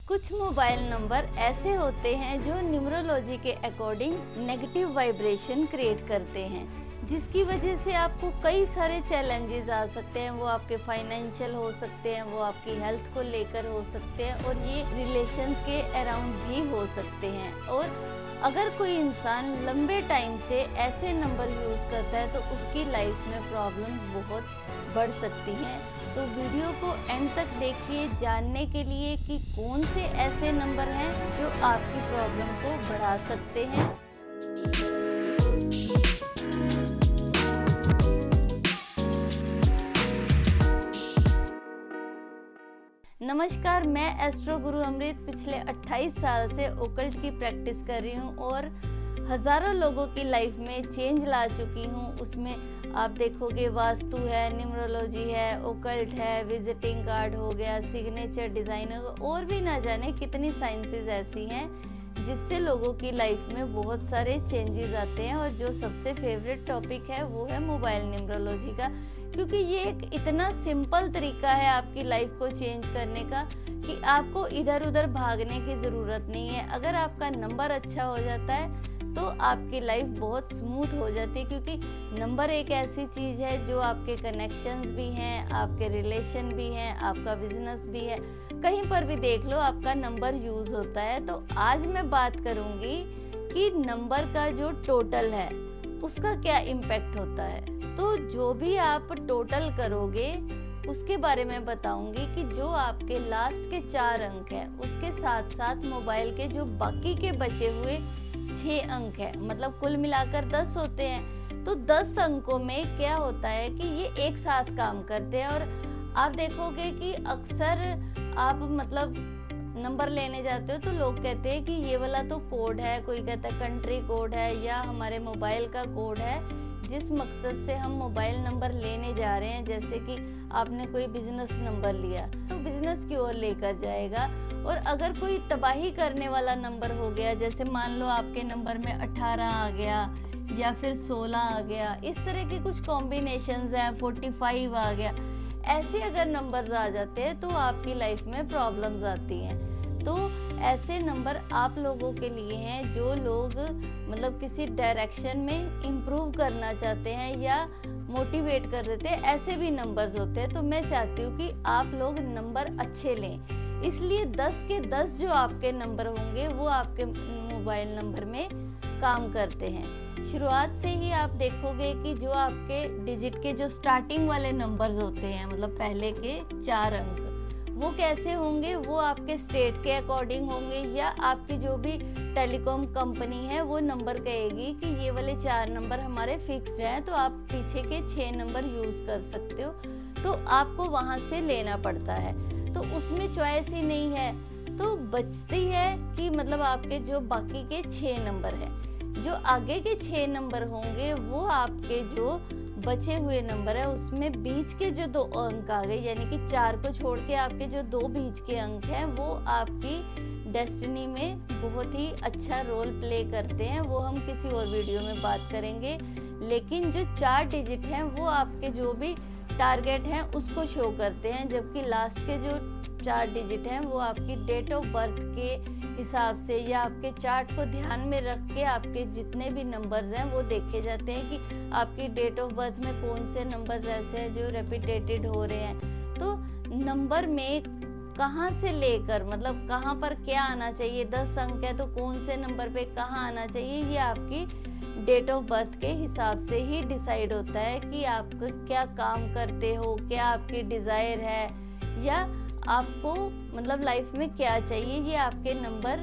कुछ mobile number ऐसे होते हैं जो न्यूमरोलॉजी के अकॉर्डिंग नेगेटिव वाइब्रेशन क्रिएट करते हैं, जिसकी वजह से आपको कई सारे चैलेंजेस आ सकते हैं। वो आपके फाइनेंशियल हो सकते हैं, वो आपकी हेल्थ को लेकर हो सकते हैं और ये रिलेशंस के अराउंड भी हो सकते हैं। और अगर कोई इंसान लंबे टाइम से ऐसे नंबर यूज़ करता है तो उसकी लाइफ में प्रॉब्लम बहुत बढ़ सकती हैं। तो वीडियो को एंड तक देखिए जानने के लिए कि कौन से ऐसे नंबर हैं जो आपकी प्रॉब्लम को बढ़ा सकते हैं। नमस्कार, मैं एस्ट्रो गुरु अमृत पिछले 28 साल से ओकल्ट की प्रैक्टिस कर रही हूँ और हज़ारों लोगों की लाइफ में चेंज ला चुकी हूँ। उसमें आप देखोगे वास्तु है, न्यूमरोलॉजी है, ओकल्ट है, विजिटिंग कार्ड हो गया, सिग्नेचर डिज़ाइन और भी ना जाने कितनी साइंसेस ऐसी हैं जिससे लोगों की लाइफ में बहुत सारे चेंजेस आते हैं। और जो सबसे फेवरेट टॉपिक है वो है मोबाइल न्यूमरोलॉजी का, क्योंकि ये एक इतना सिंपल तरीका है आपकी लाइफ को चेंज करने का कि आपको इधर उधर भागने की ज़रूरत नहीं है। अगर आपका नंबर अच्छा हो जाता है तो आपकी लाइफ बहुत स्मूथ हो जाती है, क्योंकि नंबर एक ऐसी चीज़ है जो आपके कनेक्शंस भी हैं, आपके रिलेशन भी हैं, आपका बिजनेस भी है, कहीं पर भी देख लो आपका नंबर यूज़ होता है। तो आज मैं बात करूँगी कि नंबर का जो टोटल है उसका क्या इम्पैक्ट होता है। तो जो भी आप टोटल करोगे उसके बारे में बताऊंगी कि जो आपके लास्ट के 4 अंक है उसके साथ साथ मोबाइल के जो बाकी के बचे हुए 6 अंक है, मतलब कुल मिलाकर 10 होते हैं। तो 10 अंकों में क्या होता है कि ये एक साथ काम करते हैं। और आप देखोगे कि अक्सर आप मतलब नंबर लेने जाते हो तो लोग कहते हैं कि ये वाला तो कोड है, कोई कहता है कंट्री कोड है या हमारे मोबाइल का कोड है जिस मकसद से हम मोबाइल नंबर लेने जा रहे हैं। जैसे कि आपने कोई बिजनेस नंबर लिया तो बिजनेस की ओर लेकर जाएगा। और अगर कोई तबाही करने वाला नंबर हो गया, जैसे मान लो आपके नंबर में 18 आ गया या फिर 16 आ गया, इस तरह के कुछ कॉम्बिनेशंस हैं, 45 आ गया, ऐसे अगर नंबर्स आ जाते हैं तो आपकी लाइफ में प्रॉब्लम्स आती हैं। तो ऐसे नंबर आप लोगों के लिए हैं जो लोग मतलब किसी डायरेक्शन में इम्प्रूव करना चाहते हैं या मोटिवेट कर देते हैं, ऐसे भी नंबर्स होते हैं। तो मैं चाहती हूँ कि आप लोग नंबर अच्छे लें, इसलिए 10 के 10 जो आपके नंबर होंगे वो आपके मोबाइल नंबर में काम करते हैं। शुरुआत से ही आप देखोगे कि जो आपके डिजिट के जो स्टार्टिंग वाले नंबर्स होते हैं, मतलब पहले के 4 अंक, वो कैसे होंगे, वो आपके स्टेट के अकॉर्डिंग होंगे या आपकी जो भी टेलीकॉम कंपनी है वो नंबर कहेगी कि ये वाले 4 नंबर हमारे फिक्स्ड हैं, तो आप पीछे के 6 नंबर यूज कर सकते हो। तो आपको वहां से लेना पड़ता है, तो उसमें चॉइस ही नहीं है। तो बचती है कि मतलब आपके जो बाकी के 6 नंबर है, जो आगे के 6 नंबर होंगे वो आपके जो बचे हुए नंबर है उसमें बीच के जो 2 अंक आ गए, यानी कि 4 को छोड़ के आपके जो 2 बीच के अंक हैं वो आपकी डेस्टिनी में बहुत ही अच्छा रोल प्ले करते हैं। वो हम किसी और वीडियो में बात करेंगे। लेकिन जो 4 डिजिट हैं वो आपके जो भी टारगेट हैं उसको शो करते हैं, जबकि लास्ट के जो 4 डिजिट हैं वो आपकी डेट ऑफ बर्थ के हिसाब से या आपके चार्ट को ध्यान में रख के आपके जितने भी नंबर्स हैं वो देखे जाते हैं कि आपकी डेट ऑफ बर्थ में कौन से नंबर्स ऐसे हैं जो रिपीटेटेड हो रहे हैं। तो नंबर में कहाँ से लेकर मतलब कहाँ पर क्या आना चाहिए, 10 अंक है तो कौन से नंबर पे कहाँ आना चाहिए, ये आपकी डेट ऑफ बर्थ के हिसाब से ही डिसाइड होता है कि आप क्या काम करते हो, क्या आपकी डिजायर है या आपको मतलब लाइफ में क्या चाहिए, ये आपके नंबर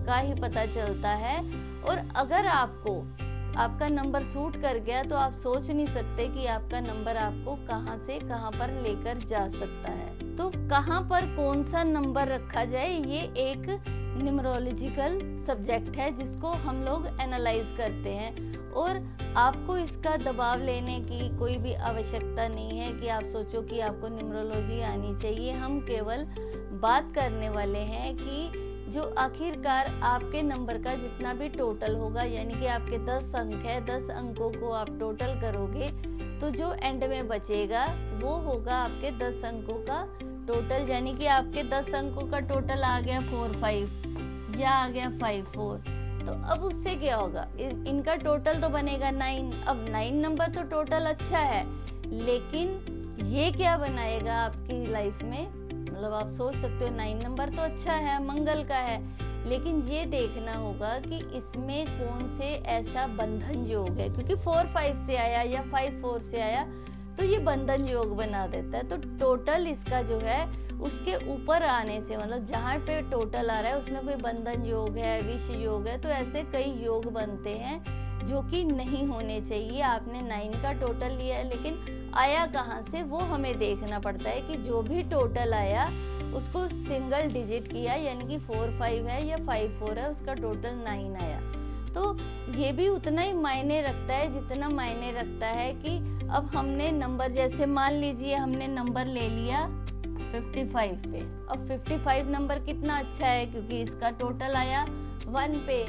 का ही पता चलता है। और अगर आपका नंबर सूट कर गया तो आप सोच नहीं सकते कि आपका नंबर आपको कहां से कहां पर लेकर जा सकता है। तो कहां पर कौन सा नंबर रखा जाए, ये एक न्यूमरोलॉजिकल सब्जेक्ट है जिसको हम लोग एनालाइज करते हैं। और आपको इसका दबाव लेने की कोई भी आवश्यकता नहीं है कि आप सोचो कि आपको न्यूमरोलॉजी आनी चाहिए। हम केवल बात करने वाले हैं कि जो आखिरकार आपके नंबर का जितना भी टोटल होगा, यानी कि आपके 10 अंक है, 10 अंकों को आप टोटल करोगे तो जो एंड में बचेगा वो होगा आपके 10 अंकों का टोटल यानी कि आपके 10 अंकों का टोटल आ गया 45 या आ गया 54, तो अब उससे क्या होगा, इनका टोटल तो बनेगा 9। अब 9 नंबर तो टोटल अच्छा है, लेकिन ये क्या बनाएगा आपकी लाइफ में, मतलब आप सोच सकते हो 9 नंबर तो अच्छा है, मंगल का है, लेकिन ये देखना होगा कि इसमें कौन से ऐसा बंधन योग है, क्योंकि 4-5 से आया या 5-4 से आया तो ये बंधन योग बना देता है। तो टोटल इसका जो है उसके ऊपर आने से, मतलब जहाँ पे टोटल आ रहा है उसमें कोई बंधन योग है, विष योग है, तो ऐसे कई योग बनते हैं जो कि नहीं होने चाहिए। आपने 9 का टोटल लिया है, लेकिन आया कहाँ से वो हमें देखना पड़ता है कि जो भी टोटल आया उसको सिंगल डिजिट किया, यानी कि 4-5 है या 5-4 है, उसका टोटल 9 आया। तो ये भी उतना ही मायने रखता है जितना मायने रखता है कि अब हमने नंबर, जैसे मान लीजिए हमने नंबर ले लिया 55 पे। अब 55 नंबर कितना अच्छा है, क्योंकि इसका टोटल आया 1 पे।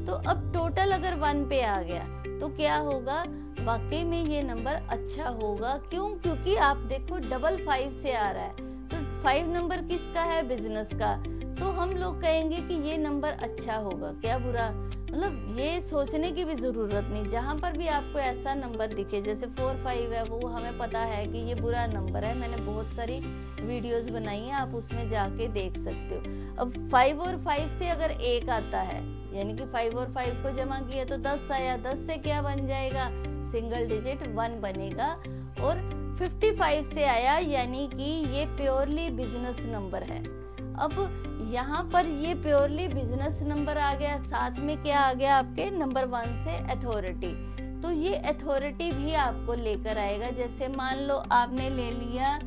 तो अब टोटल अगर 1 पे आ गया तो क्या होगा, वाकई में ये नंबर अच्छा होगा। क्यों? क्योंकि आप देखो डबल 5 से आ रहा है, तो 5 नंबर किसका है, बिजनेस का। तो हम लोग कहेंगे कि ये नंबर अच्छा होगा, क्या बुरा, मतलब ये सोचने की भी जरूरत नहीं। जहां पर भी आपको ऐसा नंबर दिखे, जैसे 4-5 है, वो हमें पता है कि ये बुरा नंबर है, मैंने बहुत सारी वीडियोस बनाई है, आप उसमें जाके देख सकते हो। अब 5 और 5 से अगर 1 आता है, यानी कि 5 और 5 को जमा किया तो 10 आया, 10 से क्या बन जाएगा, सिंगल डिजिट 1 बनेगा। और 55 से आया, यानी कि ये प्योरली बिजनेस नंबर है। अब यहाँ पर ये प्योरली बिजनेस नंबर आ गया, साथ में क्या आ गया आपके नंबर 1 से अथॉरिटी। तो ये अथॉरिटी भी आपको लेकर आएगा। जैसे मान लो आपने ले लिया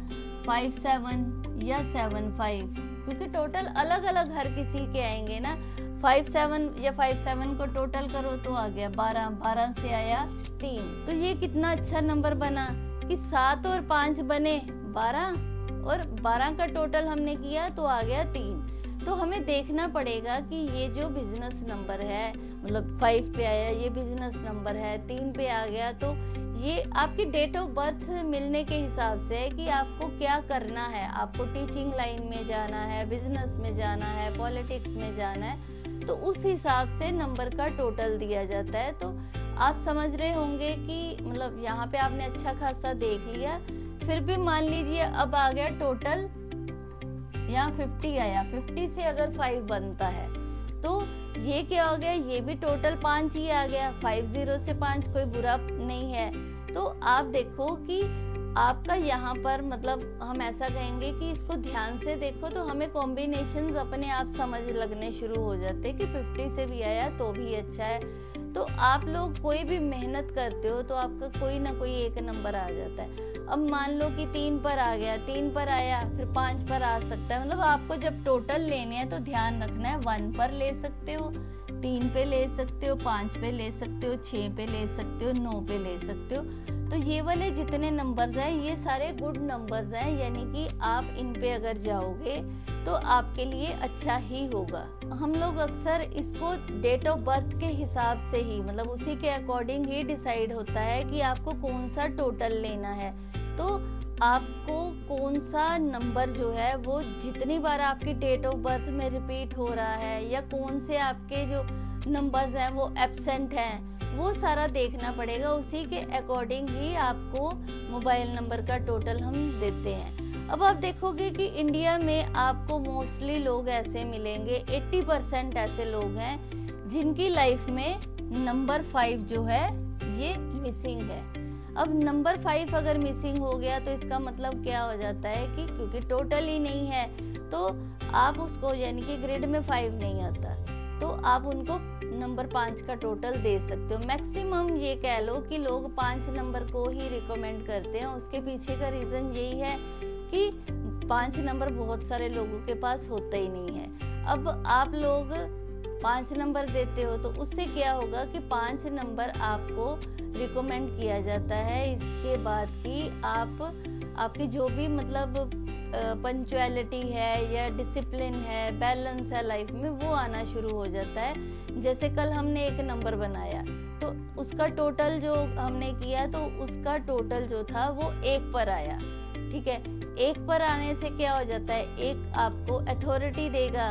5-7 या 7-5, क्योंकि टोटल अलग अलग हर किसी के आएंगे ना। 5-7 या 5-7 को टोटल करो तो आ गया 12, 12 से आया 3। तो ये कितना अच्छा नंबर बना कि 7 और 5 बने 12, और 12 का टोटल हमने किया तो आ गया 3। तो हमें देखना पड़ेगा कि ये जो बिजनेस नंबर है, मतलब 5 पे आया ये बिजनेस नंबर है, 3 पे आ गया, तो ये आपकी डेट ऑफ बर्थ मिलने के हिसाब से है कि आपको क्या करना है। आपको टीचिंग लाइन में जाना है, बिजनेस में जाना है, पॉलिटिक्स में जाना है, तो उस हिसाब से नंबर का टोटल दिया जाता है। तो आप समझ रहे होंगे कि मतलब यहाँ पे आपने अच्छा खासा देख लिया। फिर भी मान लीजिए अब आ गया टोटल, यहाँ 50 आया, 50 से अगर 5 बनता है तो ये क्या हो गया, ये भी टोटल 5 ही आ गया। 50 से 5 कोई बुरा नहीं है। तो आप देखो कि आपका यहाँ पर, मतलब हम ऐसा कहेंगे कि इसको ध्यान से देखो तो हमें कॉम्बिनेशंस अपने आप समझ लगने शुरू हो जाते हैं कि 50 से भी आया तो भी अच्छा है। तो आप लोग कोई भी मेहनत करते हो तो आपका कोई ना कोई एक नंबर आ जाता है। अब मान लो कि 3 पर आ गया, 3 पर आया, फिर 5 पर आ सकता है। मतलब आपको जब टोटल लेने हैं तो ध्यान रखना है, 1 पर ले सकते हो, 3 पे ले सकते हो, 5 पे ले सकते हो, 6 पे ले सकते हो, 9 पे ले सकते हो। तो ये वाले जितने नंबर्स हैं ये सारे गुड नंबर्स हैं, यानी कि आप इन पे अगर जाओगे तो आपके लिए अच्छा ही होगा। हम लोग अक्सर इसको डेट ऑफ बर्थ के हिसाब से ही, मतलब उसी के अकॉर्डिंग ही डिसाइड होता है कि आपको कौन सा टोटल लेना है। तो आपको कौन सा नंबर जो है वो जितनी बार आपकी डेट ऑफ बर्थ में रिपीट हो रहा है, या कौन से आपके जो नंबर्स हैं वो एब्सेंट हैं, वो सारा देखना पड़ेगा। उसी के अकॉर्डिंग ही आपको मोबाइल नंबर का टोटल हम देते हैं। अब आप देखोगे कि इंडिया में आपको मोस्टली लोग ऐसे मिलेंगे, 80% ऐसे लोग हैं जिनकी लाइफ में नंबर 5 जो है ये मिसिंग है। अब नंबर 5 अगर मिसिंग हो गया तो इसका मतलब क्या हो जाता है कि क्योंकि टोटल ही नहीं है तो आप उसको, यानी कि ग्रिड में 5 नहीं आता, तो आप उनको नंबर 5 का टोटल दे सकते हो। मैक्सिमम ये कह लो कि लोग 5 नंबर को ही रिकमेंड करते हैं। उसके पीछे का रीजन यही है कि 5 नंबर बहुत सारे लोगों के पास होता ही नहीं है। अब आप लोग 5 नंबर देते हो तो उससे क्या होगा कि 5 नंबर आपको रिकमेंड किया जाता है। इसके बाद कि आपकी जो भी मतलब पंक्चुअलिटी है या डिसिप्लिन है, बैलेंस है लाइफ में, वो आना शुरू हो जाता है। जैसे कल हमने एक नंबर बनाया तो उसका टोटल जो हमने किया तो उसका टोटल जो था वो 1 पर आया। ठीक है। एक पर आने से क्या हो जाता है, एक आपको अथॉरिटी देगा।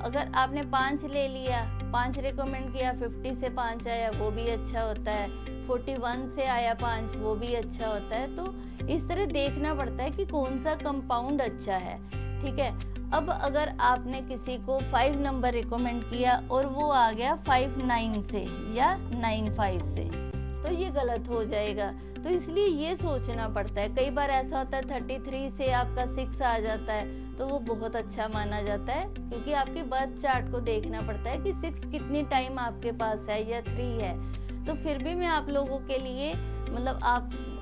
अगर आपने 5 ले लिया, 5 रिकमेंड किया, 50 से 5 आया वो भी अच्छा होता है, 41 से आया 5 वो भी अच्छा होता है। तो इस तरह देखना पड़ता है कि कौन सा कंपाउंड अच्छा है, ठीक है। अब अगर आपने किसी को 5 नंबर रिकमेंड किया और वो आ गया 59 से या 95 से, तो ये गलत हो जाएगा। तो इसलिए ये सोचना पड़ता है। कई बार ऐसा होता है 33 से आपका 6 आ जाता है तो वो बहुत अच्छा माना जाता है, क्योंकि आपके बर्थ चार्ट को देखना पड़ता है कि 6 कितनी टाइम आपके पास है या 3 है। तो फिर भी मैं आप लोगों के लिए मतलब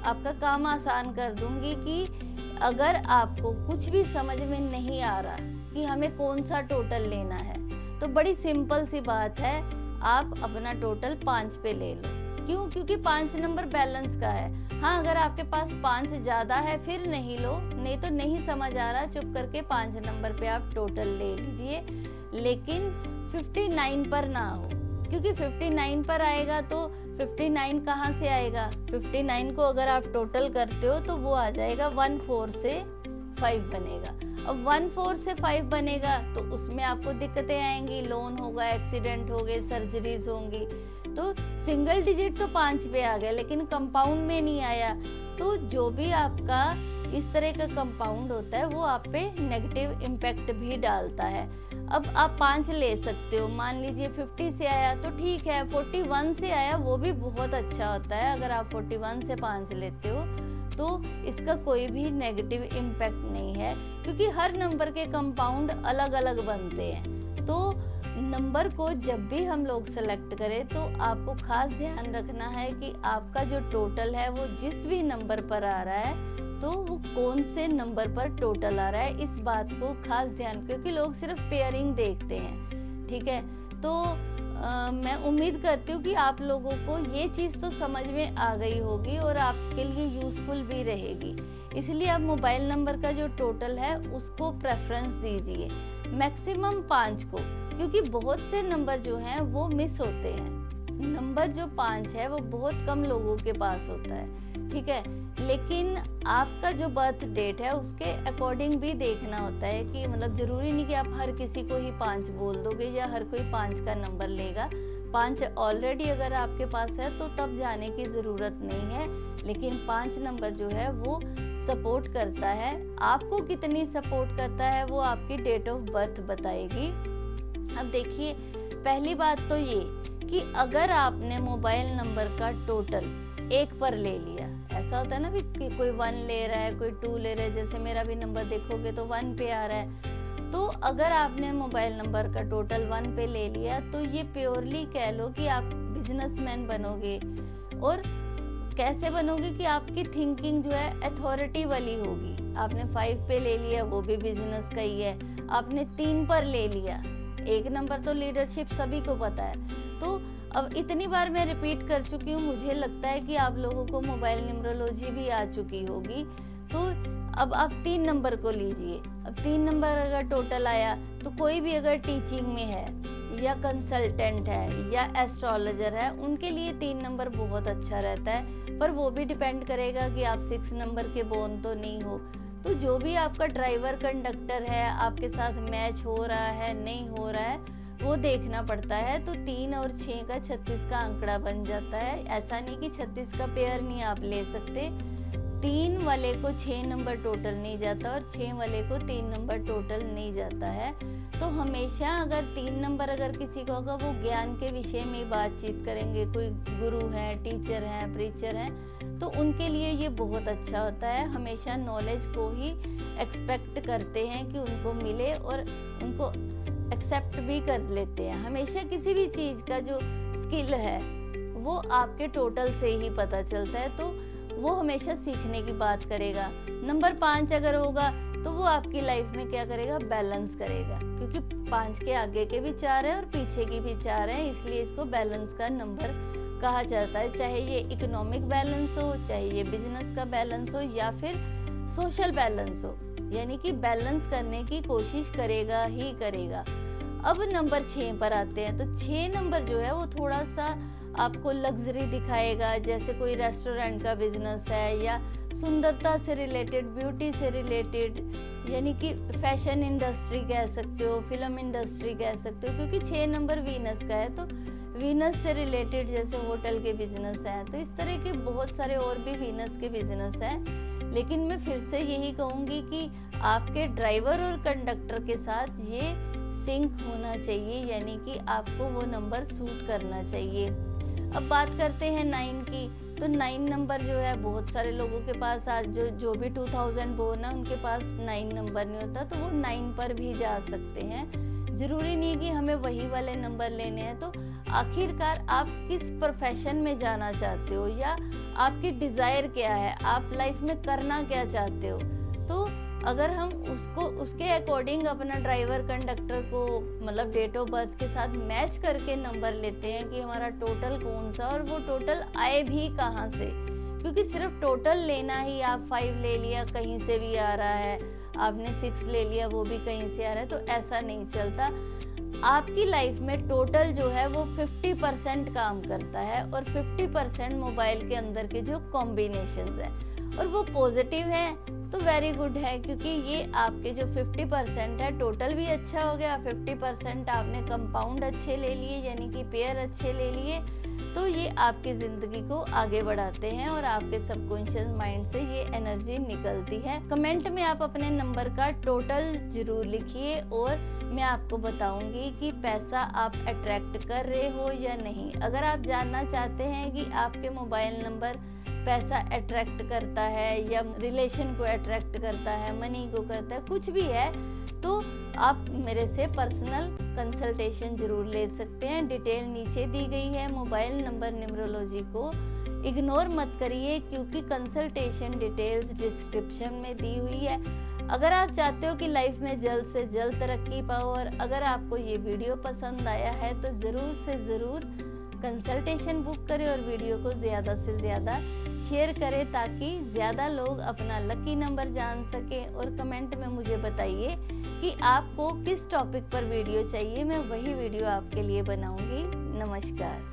आपका काम आसान कर दूंगी कि अगर आपको कुछ भी समझ में नहीं आ रहा कि हमें कौन सा टोटल लेना है, तो बड़ी सिंपल सी बात है, आप अपना टोटल 5 पे ले लो। क्यों? क्योंकि 5 नंबर बैलेंस का है। हाँ, अगर आपके पास 5 ज्यादा है फिर नहीं लो, नहीं तो नहीं समझ आ रहा चुप करके 5 नंबर पे आप टोटल ले लीजिए, लेकिन 59 पर ना हो, क्योंकि 59 पर आएगा तो 59 कहाँ से आएगा? 59 को अगर आप टोटल करते हो तो वो आ जाएगा 14 से 5 बनेगा। अब 14 से 5 बनेगा तो उसमें आपको दिक्कतें आएंगी, लोन होगा, एक्सीडेंट हो गए, सर्जरीज होंगी। तो सिंगल डिजिट तो 5 पे आ गया लेकिन कंपाउंड में नहीं आया। तो जो भी आपका इस तरह का कंपाउंड होता है वो आप पे नेगेटिव इम्पैक्ट भी डालता है। अब आप 5 ले सकते हो, मान लीजिए 50 से आया तो ठीक है, 41 से आया वो भी बहुत अच्छा होता है। अगर आप 41 से 5 लेते हो तो इसका कोई भी नेगेटिव इम्पैक्ट नहीं है, क्योंकि हर नंबर के कंपाउंड अलग अलग बनते हैं। तो नंबर को जब भी हम लोग सेलेक्ट करें तो आपको खास ध्यान रखना है कि आपका जो टोटल है वो जिस भी नंबर पर आ रहा है तो वो कौन से नंबर पर टोटल आ रहा है, इस बात को खास ध्यान, क्योंकि लोग सिर्फ पेयरिंग देखते हैं, ठीक है। तो मैं उम्मीद करती हूँ कि आप लोगों को ये चीज़ तो समझ में आ गई होगी और आपके लिए यूजफुल भी रहेगी। इसलिए आप मोबाइल नंबर का जो टोटल है उसको प्रेफरेंस दीजिए, मैक्सिमम 5 को, क्योंकि बहुत से नंबर जो हैं वो मिस होते हैं। नंबर जो 5 है वो बहुत कम लोगों के पास होता है, ठीक है। लेकिन आपका जो बर्थ डेट है उसके अकॉर्डिंग भी देखना होता है कि मतलब जरूरी नहीं कि आप हर किसी को ही 5 बोल दोगे या हर कोई 5 का नंबर लेगा। 5 ऑलरेडी अगर आपके पास है तो तब जाने की जरूरत नहीं है, लेकिन 5 नंबर जो है वो सपोर्ट करता है। आपको कितनी सपोर्ट करता है वो आपकी डेट ऑफ बर्थ बताएगी। अब देखिए, पहली बात तो ये कि अगर आपने मोबाइल नंबर का टोटल 1 पर ले लिया, ऐसा होता है ना कि कोई 1 ले रहा है, कोई 2 ले रहा है, जैसे मेरा भी नंबर देखोगे तो 1 पे आ रहा है। तो अगर आपने मोबाइल नंबर का टोटल 1 पे ले लिया तो ये प्योरली कह लो कि आप बिजनेसमैन बनोगे। और कैसे बनोगे कि आपकी थिंकिंग जो है अथॉरिटी वाली होगी। आपने 5 पे ले लिया वो भी बिजनेस का ही है, आपने 3 पर ले लिया, 1 नंबर तो लीडरशिप सभी को पता है। तो अब इतनी बार मैं रिपीट कर चुकी हूँ, मुझे लगता है कि आप लोगों को मोबाइल न्यूमरोलॉजी भी आ चुकी होगी। तो अब आप 3 नंबर को लीजिए। अब 3 नंबर अगर टोटल आया तो कोई भी अगर टीचिंग में है या कंसल्टेंट है या एस्ट्रोलॉजर है, उनके लिए 3 नंबर बहुत अच्छा रहता है। पर वो भी डिपेंड करेगा कि आप 6 नंबर के बोर्न तो नहीं हो। तो जो भी आपका ड्राइवर कंडक्टर है, आपके साथ मैच हो रहा है नहीं हो रहा है वो देखना पड़ता है। तो 3 और 6 का 36 का आंकड़ा बन जाता है। ऐसा नहीं कि 36 का पेयर नहीं आप ले सकते, 3 वाले को 6 नंबर टोटल नहीं जाता और 6 वाले को 3 नंबर टोटल नहीं जाता है। तो हमेशा अगर 3 नंबर अगर किसी को होगा वो ज्ञान के विषय में बातचीत करेंगे, कोई गुरु है, टीचर है, प्रीचर है, तो उनके लिए ये बहुत अच्छा होता है। हमेशा नॉलेज को ही एक्सपेक्ट करते हैं कि उनको मिले और उनको एक्सेप्ट भी कर लेते हैं। हमेशा किसी भी चीज का जो स्किल है वो आपके टोटल से ही पता चलता है, तो वो हमेशा सीखने की बात करेगा। नंबर 5 अगर होगा तो वो आपकी लाइफ में क्या करेगा, बैलेंस करेगा, क्योंकि 5 के आगे के भी 4 है और पीछे की भी 4 है, इसलिए इसको बैलेंस का नंबर कहा जाता है। चाहे ये इकोनॉमिक बैलेंस हो, चाहे ये बिजनेस का बैलेंस हो या फिर सोशल बैलेंस हो, यानी कि बैलेंस करने की कोशिश करेगा ही करेगा। अब नंबर 6 पर आते हैं, तो 6 नंबर जो है वो थोड़ा सा आपको लग्जरी दिखाएगा, जैसे कोई रेस्टोरेंट का बिजनेस है या सुंदरता से रिलेटेड, ब्यूटी से रिलेटेड, यानी कि फैशन इंडस्ट्री कह सकते हो, फिल्म इंडस्ट्री कह सकते हो, क्योंकि 6 नंबर वीनस का है, तो वीनस से रिलेटेड जैसे होटल के बिजनेस हैं, तो इस तरह के बहुत सारे और भी वीनस के बिजनेस हैं। लेकिन मैं फिर से यही कहूँगी कि आपके ड्राइवर और कंडक्टर के साथ ये सिंक होना चाहिए, यानी कि आपको वो नंबर सूट करना चाहिए। अब बात करते हैं 9 की, तो 9 नंबर जो है बहुत सारे लोगों के पास आज जो भी 2000 बोर्न है उनके पास 9 नंबर नहीं होता, तो वो 9 पर भी जा सकते हैं। जरूरी नहीं कि हमें वही वाले नंबर लेने हैं। तो आखिरकार आप किस प्रोफेशन में जाना चाहते हो या आपकी डिजायर क्या है, आप लाइफ में करना क्या चाहते हो, तो अगर हम उसके अकॉर्डिंग अपना ड्राइवर कंडक्टर को मतलब डेट ऑफ बर्थ के साथ मैच करके नंबर लेते हैं कि हमारा टोटल कौन सा और वो टोटल आए भी कहाँ से, क्योंकि सिर्फ टोटल लेना ही, आप 5 ले लिया कहीं से भी आ रहा है, आपने 6 ले लिया वो भी कहीं से आ रहा है, तो ऐसा नहीं चलता। आपकी लाइफ में टोटल जो है वो 50% काम करता है और 50% मोबाइल के अंदर के जो कॉम्बिनेशंस है और वो पॉजिटिव है तो वेरी गुड है, क्योंकि ये आपके जो 50% है टोटल भी अच्छा हो गया, 50% आपने कंपाउंड अच्छे ले लिए यानी कि पेयर अच्छे ले लिए, तो ये आपकी ज़िंदगी को आगे बढ़ाते हैं और आपके सबकॉन्शियस माइंड से ये एनर्जी निकलती है। कमेंट में आप अपने नंबर का टोटल जरूर लिखिए और मैं आपको बताऊंगी कि पैसा आप अट्रैक्ट कर रहे हो या नहीं। अगर आप जानना चाहते हैं कि आपके मोबाइल नंबर पैसा अट्रैक्ट करता है या रिलेशन को अट्रैक्ट करता है, मनी को करता है, कुछ भी है, तो आप मेरे से पर्सनल कंसल्टेशन जरूर ले सकते हैं। डिटेल नीचे दी गई है। मोबाइल नंबर न्यूमरोलॉजी को इग्नोर मत करिए क्योंकि कंसल्टेशन डिटेल्स डिस्क्रिप्शन में दी हुई है। अगर आप चाहते हो कि लाइफ में जल्द से जल्द तरक्की पाओ और अगर आपको ये वीडियो पसंद आया है तो ज़रूर से ज़रूर कंसल्टेशन बुक करें और वीडियो को ज़्यादा से ज़्यादा शेयर करें ताकि ज़्यादा लोग अपना लकी नंबर जान सकें। और कमेंट में मुझे बताइए कि आपको किस टॉपिक पर वीडियो चाहिए, मैं वही वीडियो आपके लिए बनाऊंगी। नमस्कार।